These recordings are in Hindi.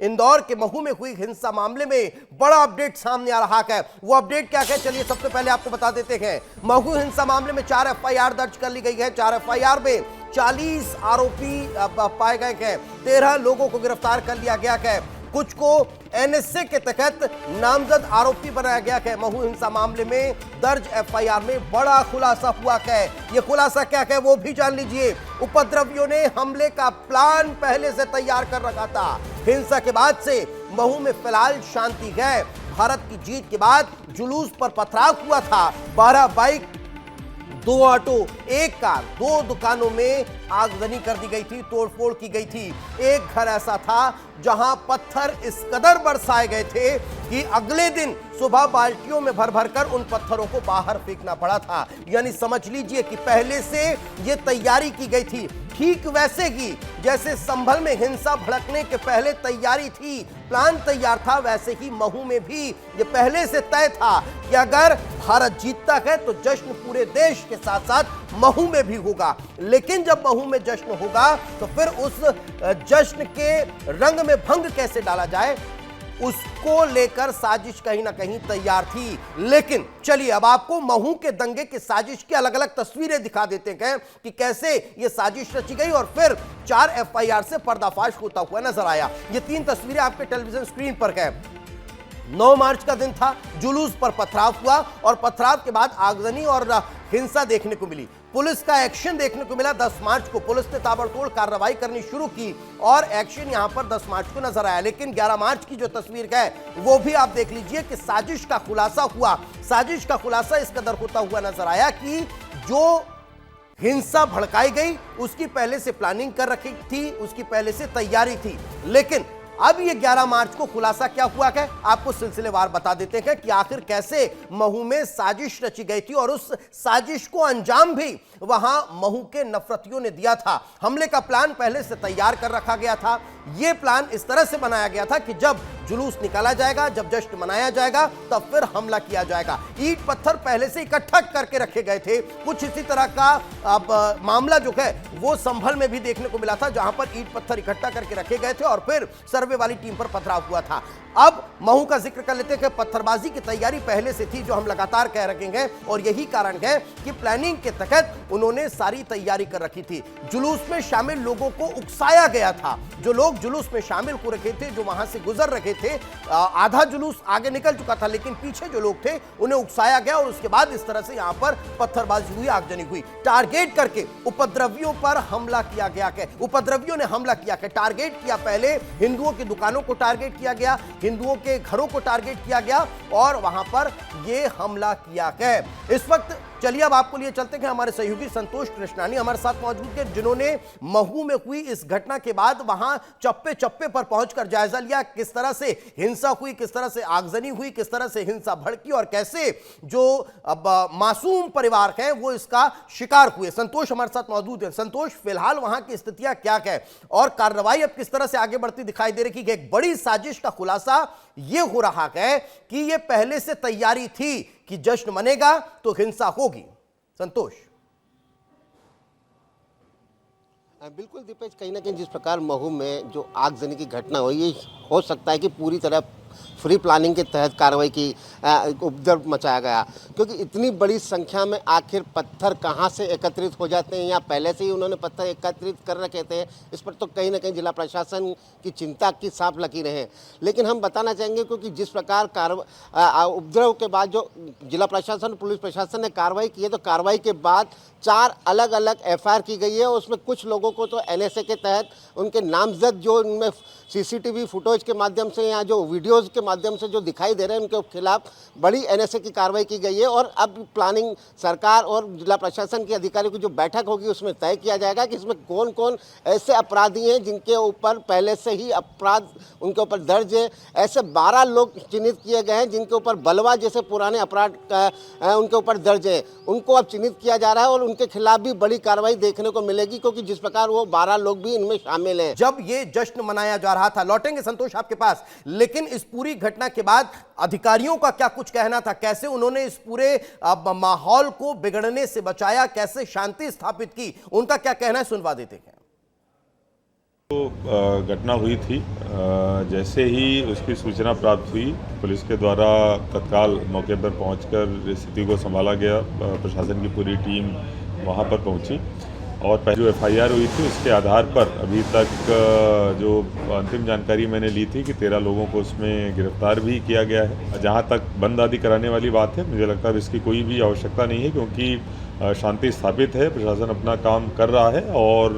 इंदौर के महू में हुई हिंसा मामले में बड़ा अपडेट सामने आ रहा है। वो अपडेट क्या है, चलिए सबसे पहले आपको बता देते हैं। महू हिंसा मामले में 4 एफआईआर दर्ज कर ली गई है। 4 एफआईआर में 40 आरोपी पाए गए हैं। 13 लोगों को गिरफ्तार कर लिया गया है। कुछ को एनएसए के तहत नामजद आरोपी बनाया गया है। महू हिंसा मामले में दर्ज एफआईआर में बड़ा खुलासा हुआ है। यह खुलासा क्या है वो भी जान लीजिए। उपद्रवियों ने हमले का प्लान पहले से तैयार कर रखा था। हिंसा के बाद से महू में फिलहाल शांति है। भारत की जीत के बाद जुलूस पर पथराव हुआ था। 12 बाइक, 2 ऑटो, 1 कार, 2 दुकानों में आगजनी कर दी गई थी, तोड़फोड़ की गई थी। एक घर ऐसा था जहां पत्थर इस कदर बरसाए गए थे कि अगले दिन सुबह बाल्टियों में भर भर कर उन पत्थरों को बाहर फेंकना पड़ा था। यानी समझ लीजिए कि पहले से यह तैयारी की गई थी। ठीक वैसे ही जैसे संभल में हिंसा भड़कने के पहले तैयारी थी, प्लान तैयार था, वैसे ही महू में भी ये पहले से तय था कि अगर भारत जीतता है तो जश्न पूरे देश के साथ साथ महू में भी होगा। लेकिन जब महू में जश्न होगा तो फिर उस जश्न के रंग में भंग कैसे डाला जाए, उसको लेकर साजिश कहीं ना कहीं तैयार थी। लेकिन चलिए अब आपको महू के दंगे की साजिश की अलग अलग तस्वीरें दिखा देते हैं कि कैसे यह साजिश रची गई और फिर 4 एफआईआर से पर्दाफाश होता हुआ नजर आया। ये 3 तस्वीरें आपके टेलीविजन स्क्रीन पर है। 9 मार्च का दिन था, जुलूस पर पथराव हुआ और पथराव के बाद आगजनी और हिंसा देखने को मिली। पुलिस का एक्शन देखने को मिला। 10 मार्च को पुलिस ने ताबड़तोड़ कार्रवाई करनी शुरू की और एक्शन यहां पर 10 मार्च को नजर आया। लेकिन 11 मार्च की जो तस्वीर है वो भी आप देख लीजिए कि साजिश का खुलासा हुआ। साजिश का खुलासा इस कदर होता हुआ नजर आया कि जो हिंसा भड़काई गई उसकी पहले से प्लानिंग कर रखी थी, उसकी पहले से तैयारी थी। लेकिन अब ये 11 मार्च को खुलासा क्या हुआ है आपको सिलसिलेवार बता देते हैं कि आखिर कैसे महू में साजिश रची गई थी और उस साजिश को अंजाम भी वहां महू के नफरतियों ने दिया था। हमले का प्लान पहले से तैयार कर रखा गया था। यह प्लान इस तरह से बनाया गया था कि जब जुलूस निकाला जाएगा, जब जश्न मनाया जाएगा, तब फिर हमला किया जाएगा। ईंट पत्थर पहले से इकट्ठा करके रखे गए थे। कुछ इसी तरह का अब मामला जो है वो संभल में भी देखने को मिला था, जहां पर ईंट पत्थर इकट्ठा करके रखे गए थे और फिर सर्वे वाली टीम पर पथराव हुआ था। अब महू का जिक्र कर लेते हैं कि पत्थरबाजी की तैयारी पहले से थी, जो हम लगातार कह रहे हैं, और यही कारण है कि प्लानिंग के तहत उन्होंने सारी तैयारी कर रखी थी। जुलूस में शामिल लोगों को उकसाया गया था। जो लोग जुलूस में शामिल हो रखे थे, जो वहां से गुजर रहे थे, आधा जुलूस आगे निकल चुका था, लेकिन पीछे जो लोग थे उन्हें उकसाया गया और उसके बाद इस तरह से यहां पर पत्थरबाजी हुई, आगजनी हुई। टारगेट करके उपद्रवियों पर हमला किया गया है। उपद्रवियों ने हमला किया है, टारगेट किया। पहले हिंदुओं की दुकानों को टारगेट किया गया, हिंदुओं के घरों को टारगेट किया गया और वहां पर यह हमला किया है। इस वक्त चलिए अब आपको लिए चलते हैं हमारे सहयोगी संतोष कृष्णानी हमारे साथ मौजूद हैं, जिन्होंने महू में हुई इस घटना के बाद वहां चप्पे चप्पे पर पहुंचकर जायजा लिया, किस तरह से हिंसा हुई, किस तरह से आगजनी हुई, किस तरह से हिंसा भड़की और कैसे जो अब मासूम परिवार है वो इसका शिकार हुए। संतोष हमारे साथ मौजूद है। संतोष, फिलहाल वहां की स्थितियां क्या है और कार्रवाई अब किस तरह से आगे बढ़ती दिखाई दे रही है? एक बड़ी साजिश का खुलासा यह हो रहा है कि यह पहले से तैयारी थी कि जश्न मनेगा तो हिंसा होगी। संतोष। बिल्कुल दीपेश, कहीं ना कहीं जिस प्रकार महू में जो आगजनी की घटना हुई, ये हो सकता है कि पूरी तरह फ्री प्लानिंग के तहत कार्रवाई की उपद्रव मचाया गया, क्योंकि इतनी बड़ी संख्या में आखिर पत्थर कहां से एकत्रित हो जाते हैं या पहले से ही उन्होंने पत्थर एकत्रित कर रखे थे, इस पर तो कहीं ना कहीं जिला प्रशासन की चिंता की साफ लकीरें हैं। लेकिन हम बताना चाहेंगे क्योंकि जिस प्रकार उपद्रव के बाद जो जिला प्रशासन पुलिस प्रशासन ने कार्रवाई की है, तो कार्रवाई के बाद 4 अलग अलग एफआईआर की गई है। उसमें कुछ लोगों को तो एनएसए के तहत उनके नामजद जो उनमें सीसीटीवी फुटेज के माध्यम से या जो वीडियोज़ के माध्यम से जो दिखाई दे रहे हैं, उनके खिलाफ बड़ी एनएसए की कार्रवाई की गई है। और अब प्लानिंग सरकार और जिला प्रशासन के अधिकारियों की जो बैठक होगी उसमें तय किया जाएगा कि इसमें कौन कौन ऐसे अपराधी हैं जिनके ऊपर पहले से ही अपराध उनके ऊपर दर्ज है। ऐसे 12 लोग चिन्हित किए गए हैं जिनके ऊपर बलवा जैसे पुराने अपराध उनके ऊपर दर्ज है, उनको अब चिन्हित किया जा रहा है और उनके खिलाफ भी बड़ी कार्रवाई देखने को मिलेगी, क्योंकि जिस प्रकार वो 12 लोग भी इनमें शामिल हैं। जब ये जश्न मनाया जा रहा था, लौटेंगे संतोष आपके पास, लेकिन इस पूरी घटना के बाद अधिकारियों का क्या कुछ कहना था? कैसे उन्होंने इस पूरे माहौल को बिगड़ने से बचाया, कैसे शांति स्थापित की, उनका क्या कहना है सुनवा देते हैं। घटना हुई थी। जैसे ही उसकी सूचना प्राप्त हुई, पुलिस के द्वारा तत्काल मौके पर पहुंचकर स्थिति को संभाला गया। प्रशासन की पूरी टीम वहां पर पहुंची और पहले जो एफआईआर हुई थी उसके आधार पर अभी तक जो अंतिम जानकारी मैंने ली थी कि 13 लोगों को उसमें गिरफ्तार भी किया गया है। जहां तक बंद आदि कराने वाली बात है, मुझे लगता है इसकी कोई भी आवश्यकता नहीं है, क्योंकि शांति स्थापित है, प्रशासन अपना काम कर रहा है और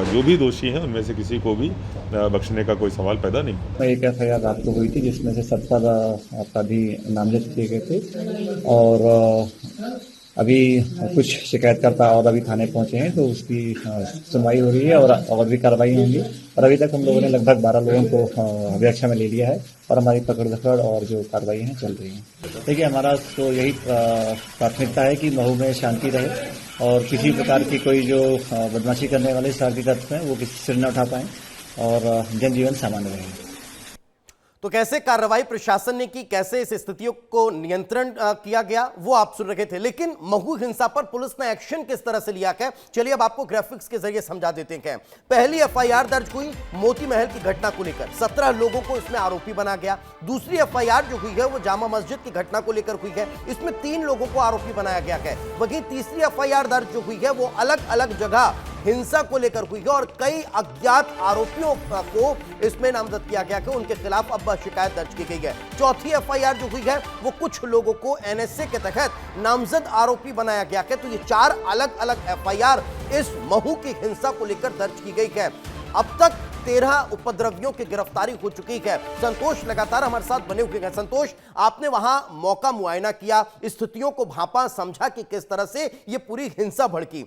जो भी दोषी हैं उनमें से किसी को भी बख्शने का कोई सवाल पैदा नहीं। एक एफआईआर रात को हुई थी जिसमें से 70 अपराधी नामजद किए गए थे और अभी कुछ शिकायतकर्ता और अभी थाने पहुंचे हैं, तो उसकी सुनवाई हो रही है और भी कार्रवाई होंगी। और अभी तक हम लोगों ने लगभग 12 लोगों को अभिरक्षा में ले लिया है और हमारी पकड़ धकड़ और जो कार्रवाई है चल रही है। देखिए, हमारा तो यही प्राथमिकता है कि महू में शांति रहे और किसी प्रकार की कोई जो बदमाशी करने वाले शरारती तत्व हैं वो किसी सिर न उठा पाएं और जनजीवन सामान्य रहे। तो कैसे कार्रवाई प्रशासन ने की, कैसे इस स्थितियों को नियंत्रण किया गया, वो आप सुन रहे थे। लेकिन महू हिंसा पर पुलिस ने एक्शन किस तरह से लिया है, चलिए अब आपको ग्राफिक्स के जरिए समझा देते हैं। पहली एफआईआर दर्ज हुई मोती महल की घटना को लेकर, 17 लोगों को इसमें आरोपी बना गया। दूसरी एफआईआर जो हुई है वो जामा मस्जिद की घटना को लेकर हुई है, इसमें 3 लोगों को आरोपी बनाया गया है। वहीं तीसरी एफआईआर दर्ज जो हुई है वो अलग अलग जगह हिंसा को लेकर हुई है और कई अज्ञात आरोपियों को इसमें नामजद किया गया है, उनके खिलाफ अब शिकायत दर्ज की गई है। चौथी एफआईआर जो हुई है वो कुछ लोगों को एनएसए के तहत नामजद आरोपी बनाया गया है। तो ये 4 अलग अलग एफआईआर इस महू की हिंसा को लेकर दर्ज की गई है। अब तक 13 उपद्रवियों की गिरफ्तारी हो चुकी है। संतोष लगातार हमारे साथ बने हुए हैं। संतोष, आपने वहां मौका मुआयना किया, स्थितियों को भांपा, समझा कि किस तरह से ये पूरी हिंसा भड़की।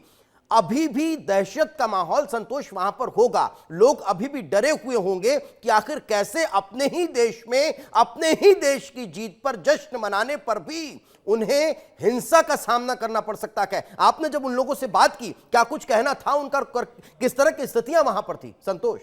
अभी भी दहशत का माहौल संतोष वहां पर होगा, लोग अभी भी डरे हुए होंगे कि आखिर कैसे अपने ही देश में, अपने ही देश की जीत पर जश्न मनाने पर भी उन्हें हिंसा का सामना करना पड़ सकता है। आपने जब उन लोगों से बात की, क्या कुछ कहना था उनका, किस तरह की स्थितियां वहां पर थी संतोष?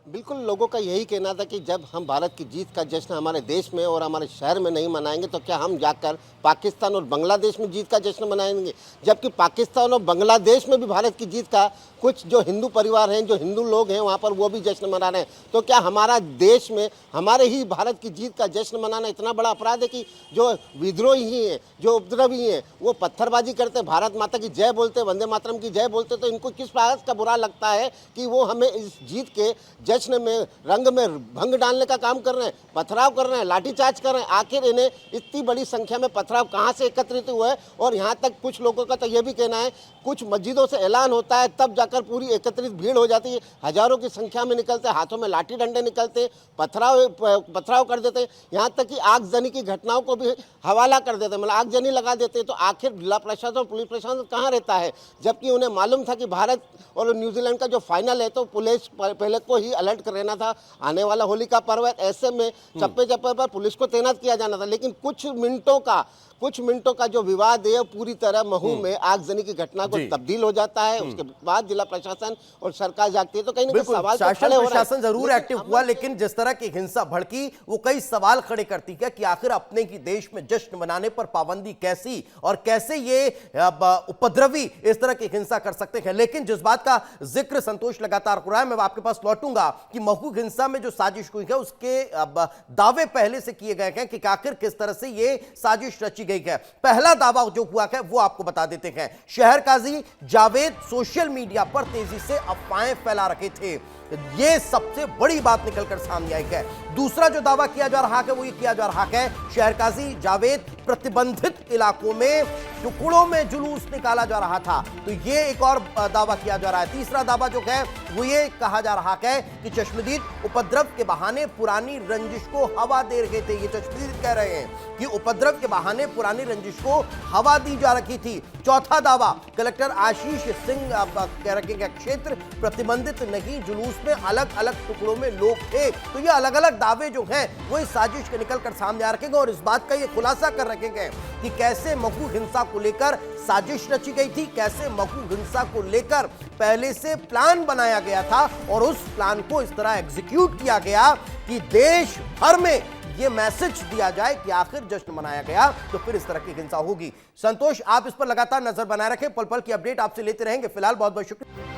बिल्कुल, लोगों का यही कहना था कि जब हम भारत की जीत का जश्न हमारे देश में और हमारे शहर में नहीं मनाएंगे तो क्या हम जाकर पाकिस्तान और बांग्लादेश में जीत का जश्न मनाएंगे, जबकि पाकिस्तान और बांग्लादेश में भी भारत की जीत का कुछ जो हिंदू परिवार हैं, जो हिंदू लोग हैं वहाँ पर वो भी जश्न मना रहे हैं। तो क्या हमारा देश में हमारे ही भारत की जीत का जश्न मनाना इतना बड़ा अपराध है कि जो विद्रोही हैं, जो उपद्रवी हैं, वो पत्थरबाजी करते, भारत माता की जय बोलते, वंदे मातरम की जय बोलते, तो इनको किस बात का बुरा लगता है कि वो हमें इस जीत के जश्न में, रंग में भंग डालने का काम कर रहे हैं, पथराव कर रहे हैं, लाठीचार्ज कर रहे हैं। आखिर इन्हें इतनी बड़ी संख्या में पथराव कहाँ से एकत्रित हुआ है? और यहाँ तक कुछ लोगों का तो ये भी कहना है, कुछ मस्जिदों से ऐलान होता है तब जाकर पूरी एकत्रित भीड़ हो जाती है, हजारों की संख्या में निकलते, हाथों में लाठी डंडे निकलते, पथराव कर देते, यहाँ तक कि आगजनी की घटनाओं को भी हवाला कर देते, मतलब आगजनी लगा देते। तो आखिर जिला प्रशासन और पुलिस प्रशासन कहाँ रहता है? जबकि उन्हें मालूम था कि भारत और न्यूजीलैंड का जो फाइनल है तो पुलिस पहले को ही अलर्ट कर रहना था, आने वाला होली का पर्व है, ऐसे में चप्पे चप्पे पर पुलिस को तैनात किया जाना था। लेकिन कुछ मिनटों का जो विवाद है पूरी तरह महू में आगजनी की घटना को तब्दील हो जाता है। उसके बाद जिला प्रशासन और सरकार जागती है, तो कहीं ना कहीं सवाल तो खड़े हो रहे हैं। प्रशासन जरूर एक्टिव हुआ, लेकिन जिस तरह की हिंसा भड़की वो कई सवाल खड़े करती है कि आखिर अपने ही देश में जश्न मनाने पर पाबंदी कैसी, और कैसे ये उपद्रवी इस तरह की हिंसा कर सकते हैं। लेकिन जिस बात का जिक्र संतोष लगातार हो रहा है, मैं आपके पास लौटूंगा कि महू हिंसा में जो साजिश हुई है उसके दावे पहले से किए गए हैं कि आखिर किस तरह से ये साजिश रची गई है। पहला दावा जो हुआ है वो आपको बता देते हैं। शहर काजी जावेद सोशल मीडिया पर तेजी से अफवाहें फैला रहे थे, ये सबसे बड़ी बात निकलकर सामने आई है। दूसरा जो दावा किया जा रहा है वो ये किया जा रहा है, शहर काजी जावेद प्रतिबंधित इलाकों में टुकड़ों में जुलूस निकाला जा रहा था, तो ये एक और दावा किया जा रहा है। तीसरा दावा जो है वो ये कहा जा रहा है कि चश्मदीद उपद्रव के बहाने पुरानी रंजिश को हवा दे रहे थे। ये चश्मदीद कह रहे हैं कि उपद्रव के बहाने पुरानी रंजिश को हवा दी जा रही थी। चौथा दावा, कलेक्टर आशीष सिंह कह रहे हैं क्षेत्र प्रतिबंधित नहीं, जुलूस में अलग अलग टुकड़ों में लोग थे। तो ये अलग अलग दावे जो हैं वो इस साजिश के निकलकर सामने आ रखेंगे और इस बात का ये खुलासा कर रखेंगे कि कैसे महू हिंसा को लेकर साजिश रची गई थी, कैसे महू हिंसा को लेकर पहले से प्लान बनाया गया था और उस प्लान को इस तरह एग्जीक्यूट किया गया कि देश भर में ये मैसेज दिया जाए कि आखिर जश्न मनाया गया तो फिर इस तरह की हिंसा होगी। संतोष, आप इस पर लगातार नजर बनाए रखें, पल पल की अपडेट आपसे लेते रहेंगे। फिलहाल बहुत बहुत शुक्रिया।